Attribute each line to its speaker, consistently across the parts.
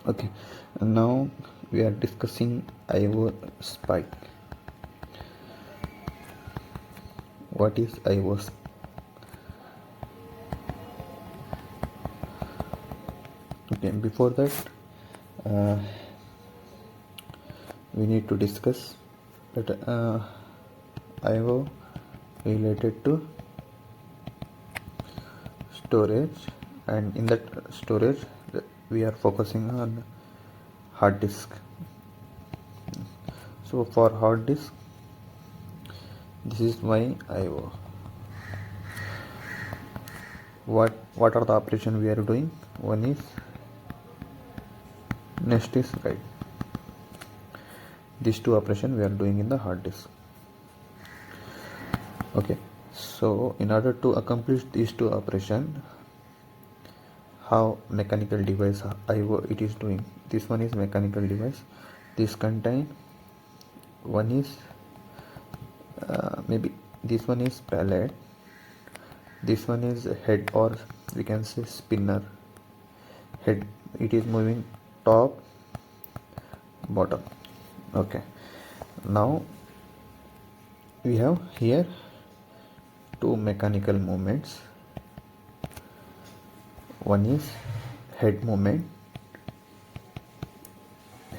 Speaker 1: Okay, now we are discussing IO spike. What is IO spike? Okay, before that uh, we need to discuss that IO related to storage, and in that storage we are focusing on hard disk. So for hard disk, this is my IO. What are the operations we are doing? One is next is write. These two operations we are doing in the hard disk. Okay, so in order to accomplish these two operations, how mechanical device IO it is doing? This one is mechanical device. This contain one is maybe this one is pallet, this one is head, or we can say spinner head. It is moving top, bottom. Okay, now we have here two mechanical movements. One is head movement.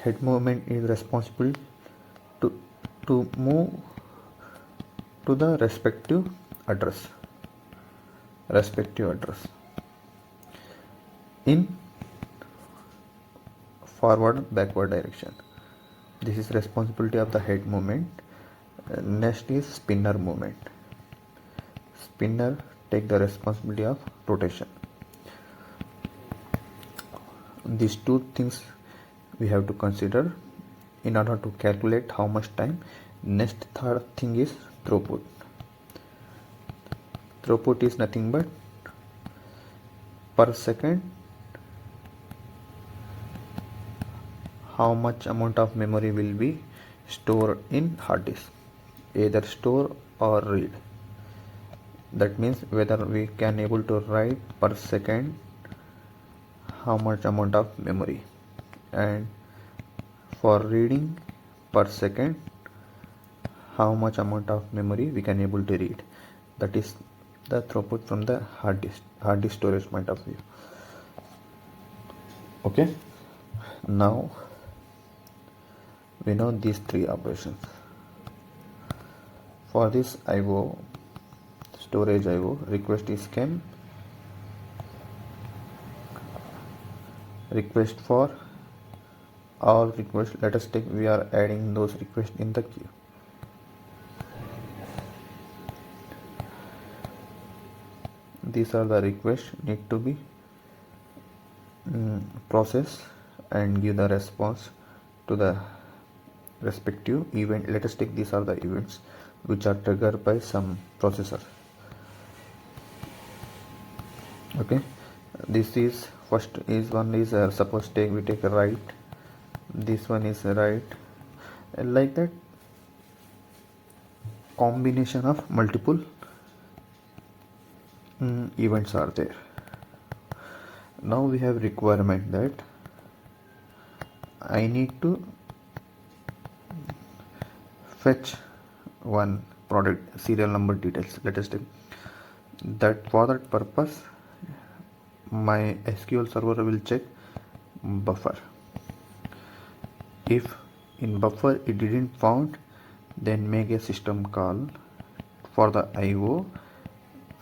Speaker 1: Head movement is responsible to move to the respective address in forward backward direction. This is responsibility of the head movement. Next is spinner movement. Spinner take the responsibility of rotation. These two things we have to consider in order to calculate how much time. Next third thing is throughput. Throughput is nothing but per second how much amount of memory will be stored in hard disk, either store or read. That means whether we can able to write per second how much amount of memory, and for reading per second how much amount of memory we can able to read. That is the throughput from the hard disk storage point of view. Okay, now we know these three operations. For this IO, storage IO, request is came, request for all requests. Let us take, we are adding those requests in the queue. These are the requests need to be processed and give the response to the respective event. Let us take, these are the events which are triggered by some processor. Okay, this is first is one is suppose we take a write. This one is write, like that combination of multiple events are there. Now we have requirement that I need to fetch one product serial number details. Let us take that. For that purpose my SQL server will check buffer. If in buffer it didn't found, then make a system call for the IO.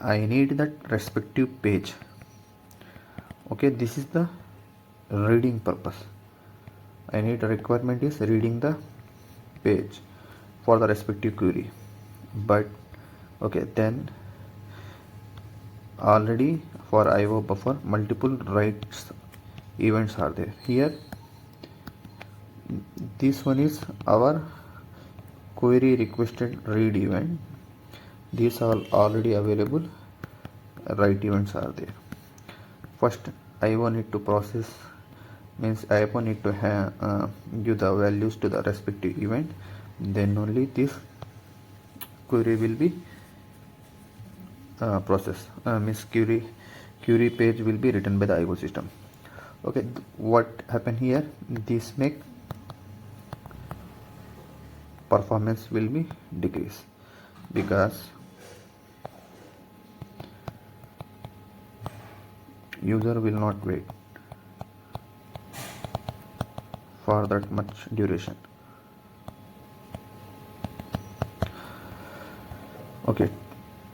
Speaker 1: I need that respective page. Okay, this is the reading purpose. I need a requirement is reading the page for the respective query. But okay, then already for IO buffer multiple writes events are there. Here this one is our query requested read event. These are already available write events are there. First IO need to process, means IO need to give the values to the respective event, then only this query will be processed, means query page will be written by the IO system. Okay, what happened here, this make performance will be decrease because user will not wait for that much duration. Okay,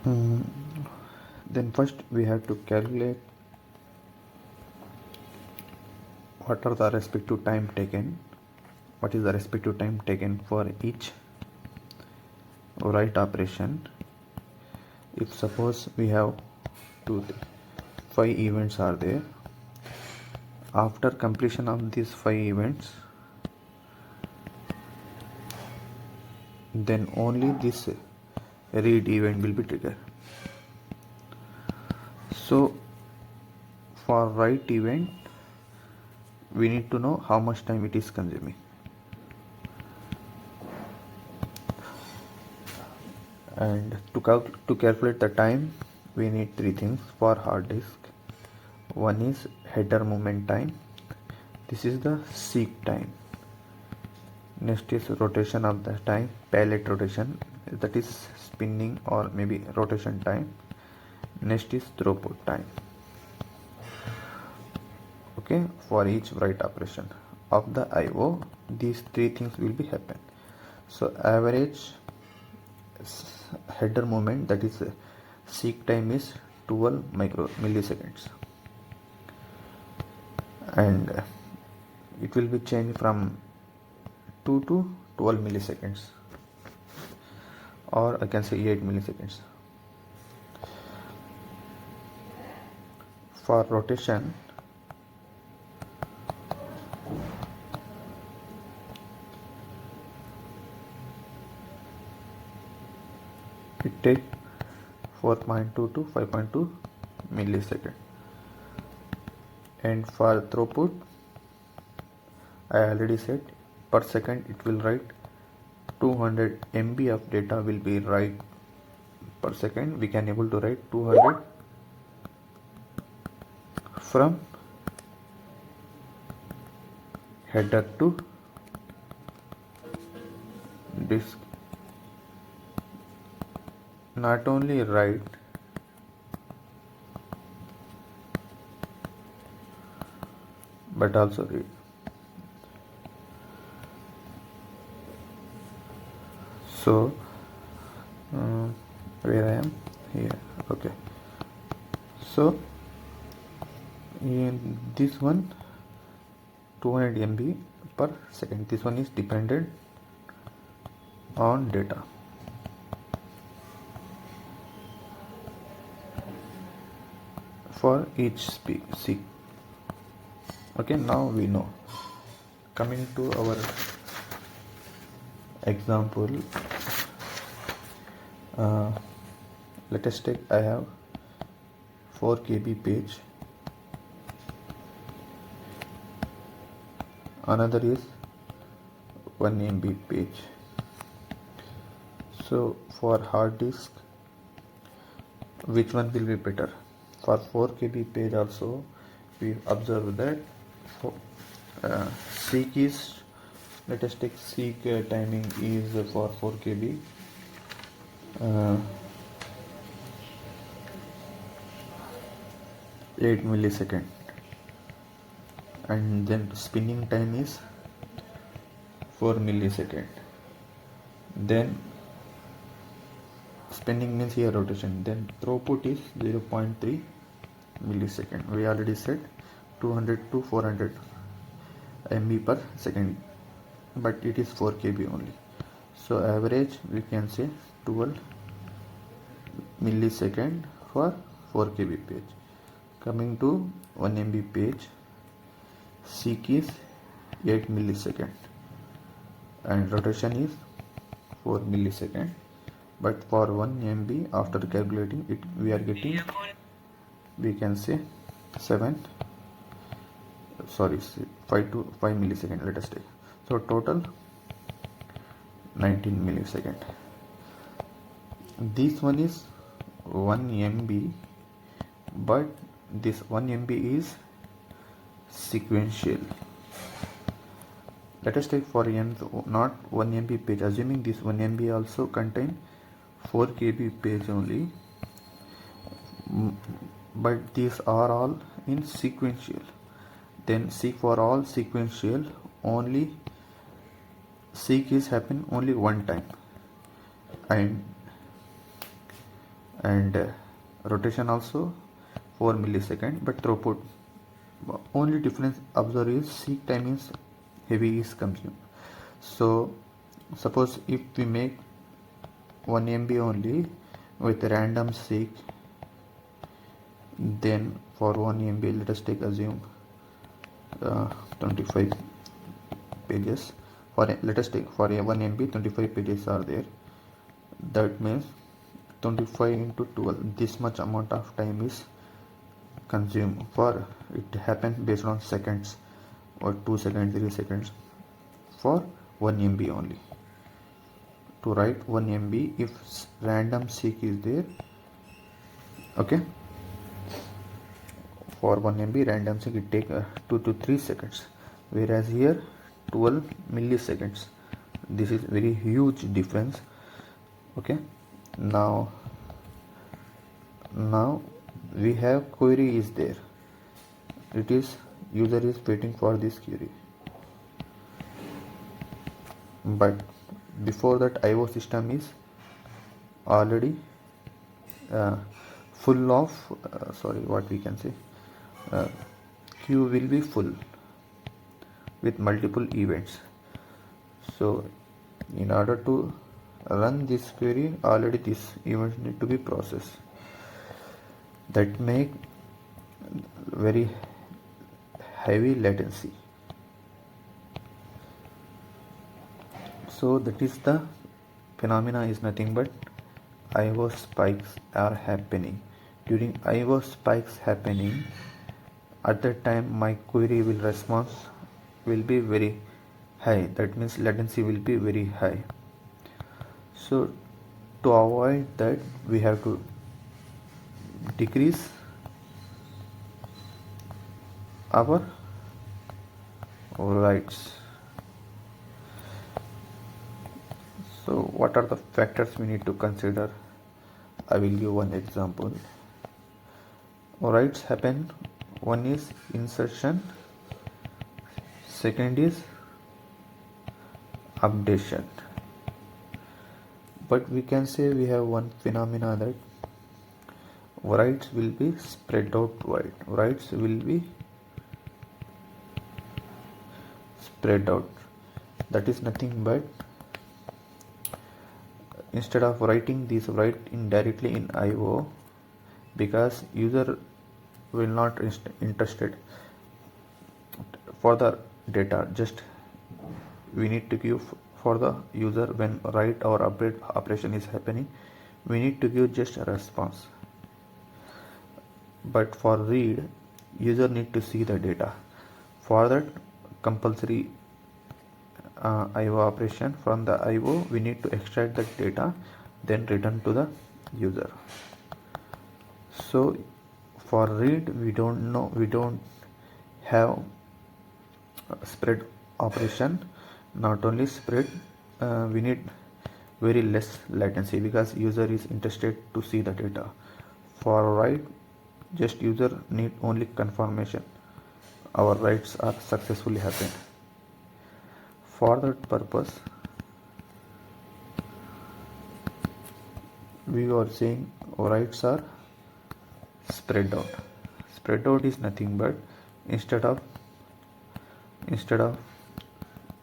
Speaker 1: then first we have to calculate what are the respective time taken, what is the respective time taken for each write operation. If suppose we have 5 events are there, after completion of these 5 events, then only this read event will be triggered. So for write event we need to know how much time it is consuming, and to calculate the time we need 3 things for hard disk. One is header movement time, this is the seek time. Next is rotation of the time, pallet rotation, that is spinning or maybe rotation time. Next is throughput time. Okay, for each write operation of the IO, these 3 things will be happen. So average header movement, that is seek time, is 12 milliseconds, and it will be changed from 2 to 12 milliseconds, or I can say 8 milliseconds. For rotation, it takes 4.2 to 5.2 millisecond. And for throughput, I already said per second it will write 200 MB of data will be write per second. We can able to write 200 from header to disk. Not only write, but also read. So where I am here, okay. So in this one 200 MB per second, this one is dependent on data. For each seek. Okay, now we know. Coming to our example, let us take, I have 4 KB page, another is 1 MB page. So for hard disk, which one will be better? For 4 KB page also we observe that seek is, let us take seek timing is for 4 KB 8 millisecond, and then spinning time is 4 millisecond. Then spinning means here rotation. Then throughput is 0.3 millisecond. We already said 200 to 400 MB per second, but it is 4 KB only. So average we can say 12 millisecond for 4 KB page. Coming to 1 MB page, seek is 8 millisecond and rotation is 4 millisecond. But for 1 MB, after calculating it, we are getting, we can say 5 to 5 millisecond, let us take. So total 19 millisecond. This one is 1 MB, but this 1 MB is sequential. Let us take for not 1 MB page, assuming this 1 MB also contain 4 KB page only, but these are all in sequential. Then seek for all sequential, only seek is happen only one time, and rotation also 4 millisecond, but throughput only difference observed is seek time is heavy is consumed. So suppose if we make 1 MB only with random seek, then for 1 MB let us take assume 25 pages. Let us take for a 1 MB 25 pages are there. That means 25 into 12, this much amount of time is consumed. For it happens based on seconds, or 2 seconds, 3 seconds for 1 MB only. To write 1 MB if random seek is there, okay, for 1 MB random seek it take 2 to 3 seconds, whereas here 12 milliseconds. This is very huge difference. Okay, now we have query is there. It is user is waiting for this query, but before that IO system is already full of what we can say, queue will be full with multiple events. So in order to run this query, already this events need to be processed. That make very heavy latency. So that is the phenomena is nothing but IO spikes are happening. During IO spikes happening, at that time my query will response will be very high. That means latency will be very high. So to avoid that, we have to decrease our writes. So what are the factors we need to consider? I will give one example. Writes happen. One is insertion, second is updation. But we can say we have one phenomena that writes will be spread out wide. Writes will be spread out. That is nothing but instead of writing this, write indirectly in IO, because user will not interested for the data. Just we need to give for the user when write or update operation is happening, we need to give just a response. But for read, user need to see the data. For that compulsory IO operation, from the IO we need to extract that data, then return to the user. So for read we don't have spread operation. Not only spread, we need very less latency because user is interested to see the data. For write, just user need only confirmation our writes are successfully happened. For that purpose, we are saying writes are spread out. Spread out is nothing but instead of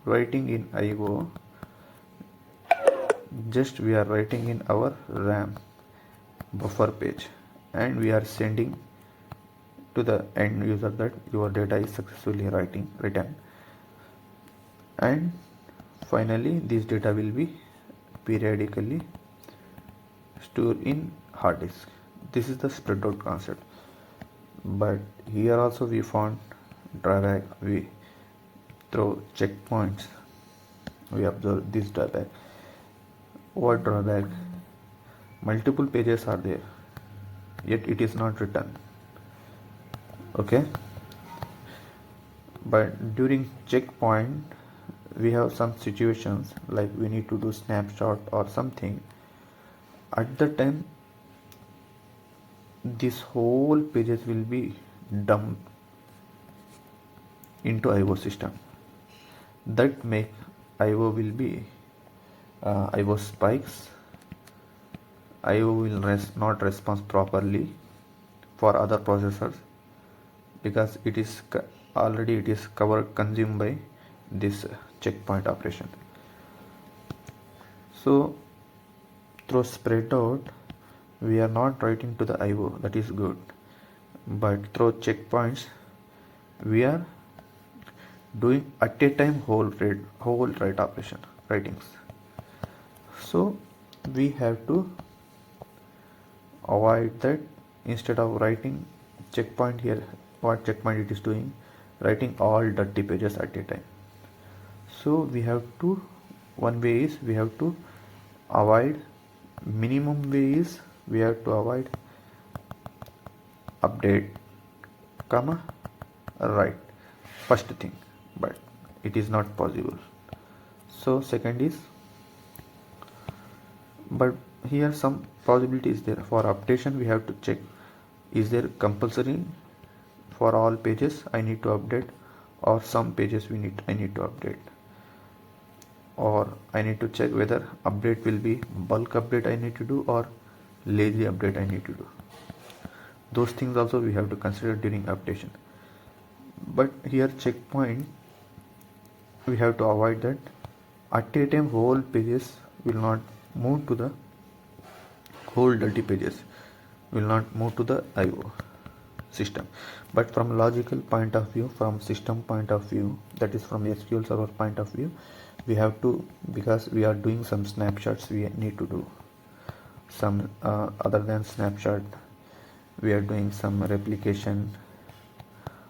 Speaker 1: writing in IO, just we are writing in our RAM buffer page, and we are sending to the end user that your data is successfully written, and finally this data will be periodically stored in hard disk. This is the spread out concept. But here also we found drawback. We throw checkpoints, we observe this drawback. What drawback? Multiple pages are there, yet it is not written. Okay, But during checkpoint we have some situations like we need to do snapshot or something. At the time this whole pages will be dumped into IO system. That make IO will be IO spikes. IO will not respond properly for other processors because it is already it is consumed by this checkpoint operation. So through spread out we are not writing to the IO, that is good, but through checkpoints we are doing at a time whole write operation writings. So we have to avoid that. Instead of writing checkpoint, here what checkpoint it is doing, writing all dirty pages at a time. So we have to, one way is we have to avoid, minimum way is we have to avoid update comma write, first thing, but it is not possible. So second is, but here some possibility is there. For updation we have to check, is there compulsory for all pages I need to update, or some pages I need to update, or I need to check whether update will be bulk update I need to do or lazy update I need to do. Those things also we have to consider during updation. But here checkpoint we have to avoid that. At a time whole pages will not move to the whole dirty pages will not move to the IO system. But from logical point of view, from system point of view, that is from SQL server point of view, we have to, because we are doing some snapshots, we need to do some other than snapshot, we are doing some replication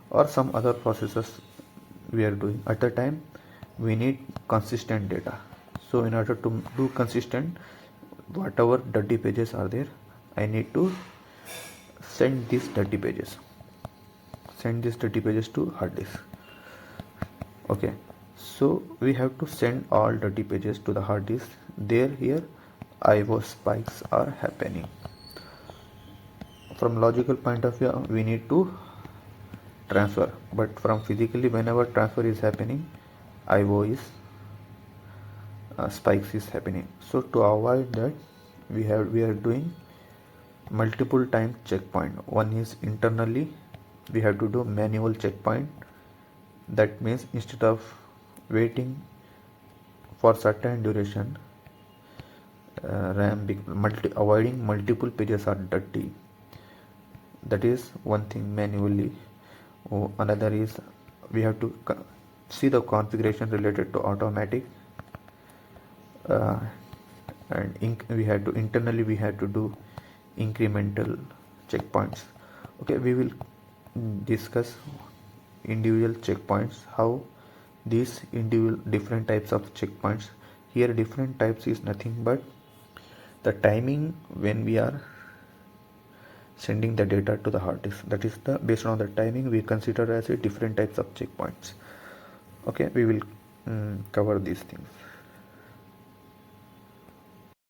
Speaker 1: or some other processes we are doing. At a time we need consistent data. So in order to do consistent, whatever dirty pages are there, I need to send these dirty pages to hard disk. Okay, so we have to send all dirty pages to the hard disk. There here IO spikes are happening. From logical point of view we need to transfer, but from physically whenever transfer is happening, IO is spikes is happening. So to avoid that, we are doing multiple time checkpoint. One is internally we have to do manual checkpoint. That means instead of waiting for certain duration, avoiding multiple pages are dirty. That is one thing manually. Another is we have to see the configuration related to automatic, and we had to internally we had to do incremental checkpoints. Okay, we will discuss individual checkpoints, how these individual different types of checkpoints. Here different types is nothing but the timing when we are sending the data to the hard disk. That is the based on the timing we consider as a different types of checkpoints. Okay, we will cover these things.